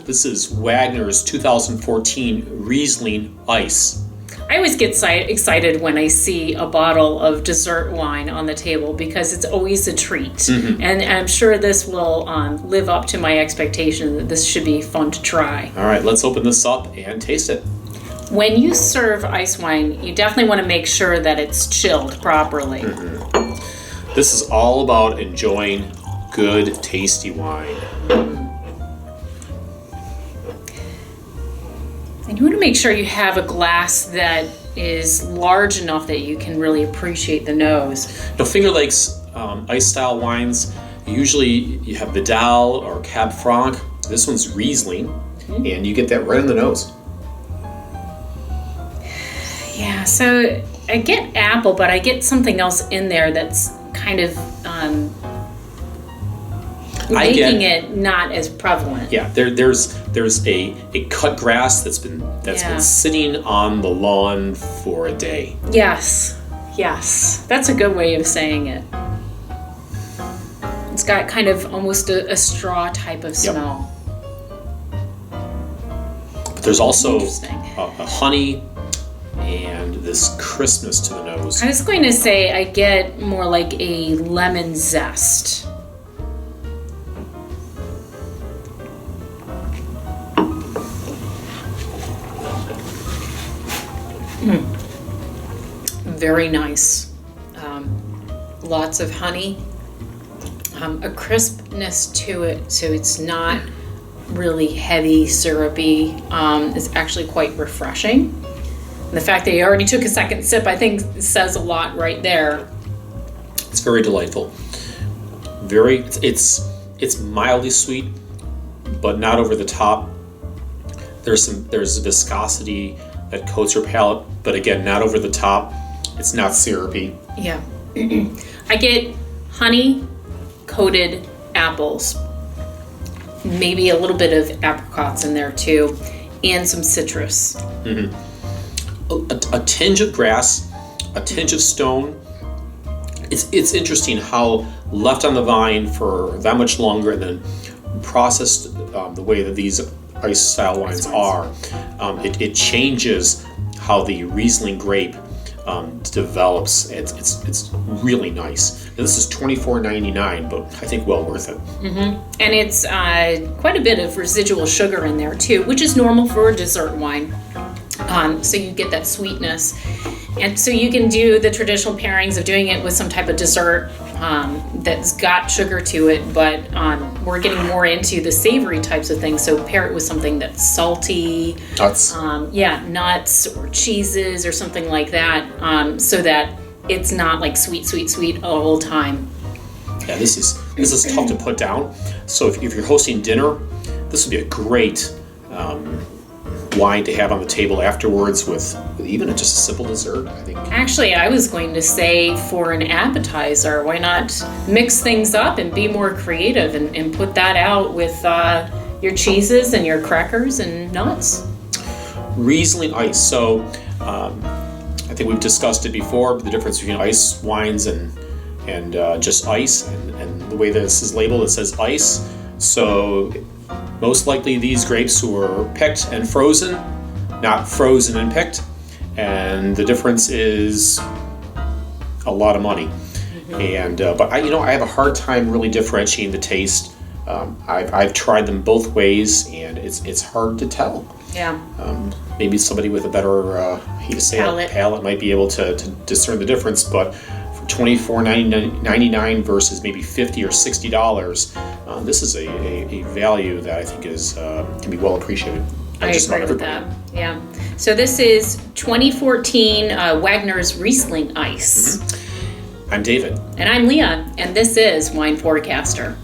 This is Wagner's 2014 Riesling Ice. I always get excited when I see a bottle of dessert wine on the table because it's always a treat. Mm-hmm. And I'm sure this will live up to my expectation that this should be fun to try. All right, let's open this up and taste it. When you serve ice wine, you definitely want to make sure that it's chilled properly. Mm-hmm. This is all about enjoying good, tasty wine. And you want to make sure you have a glass that is large enough that you can really appreciate the nose. Now, Finger Lakes ice-style wines, usually you have Vidal or Cab Franc. This one's Riesling, and you get that right in the nose. Yeah, so I get apple, but I get something else in there that's kind of making it not as prevalent. Yeah, there's a cut grass that's been sitting on the lawn for a day. Yes, that's a good way of saying it. It's got kind of almost a straw type of smell. But there's also a honey and this crispness to the nose. I was going to say I get more like a lemon zest. Very nice. Lots of honey. A crispness to it, so it's not really heavy, syrupy. It's actually quite refreshing. And the fact that you already took a second sip, I think, says a lot right there. It's very delightful. It's mildly sweet, but not over the top. There's viscosity that coats your palate, but again, not over the top. It's not syrupy. Yeah. I get honey coated apples, maybe a little bit of apricots in there too, and some citrus. Mm-hmm. A tinge of grass, a tinge of stone. It's interesting how left on the vine for that much longer and then processed the way that these ice style wines are. It changes how the Riesling grape develops. It's really nice. And this is $24.99, but I think well worth it. Mm-hmm. And it's quite a bit of residual sugar in there too, which is normal for a dessert wine. So you get that sweetness. And so you can do the traditional pairings of doing it with some type of dessert that's got sugar to it, but we're getting more into the savory types of things. So pair it with something that's salty. Nuts. Nuts or cheeses or something like that, so that it's not like sweet all the whole time. Yeah, this is tough to put down. So if you're hosting dinner, this would be a great wine to have on the table afterwards with even just a simple dessert, I think. Actually, I was going to say for an appetizer, why not mix things up and be more creative and put that out with your cheeses and your crackers and nuts. Riesling ice. So I think we've discussed it before, the difference between ice wines and just ice, and the way that this is labeled, it says ice. So most likely these grapes were picked and frozen, not frozen and picked, and the difference is a lot of money. Mm-hmm. And but I have a hard time really differentiating the taste. I've tried them both ways, and it's hard to tell. Yeah. Maybe somebody with a better palate might be able to discern the difference, but for $24.99 versus maybe $50 or $60, this is a value that I think is can be well appreciated. I agree with that. Yeah. So this is 2014 Wagner's Riesling Ice. Mm-hmm. I'm David. And I'm Leah, and this is Wine Forecaster.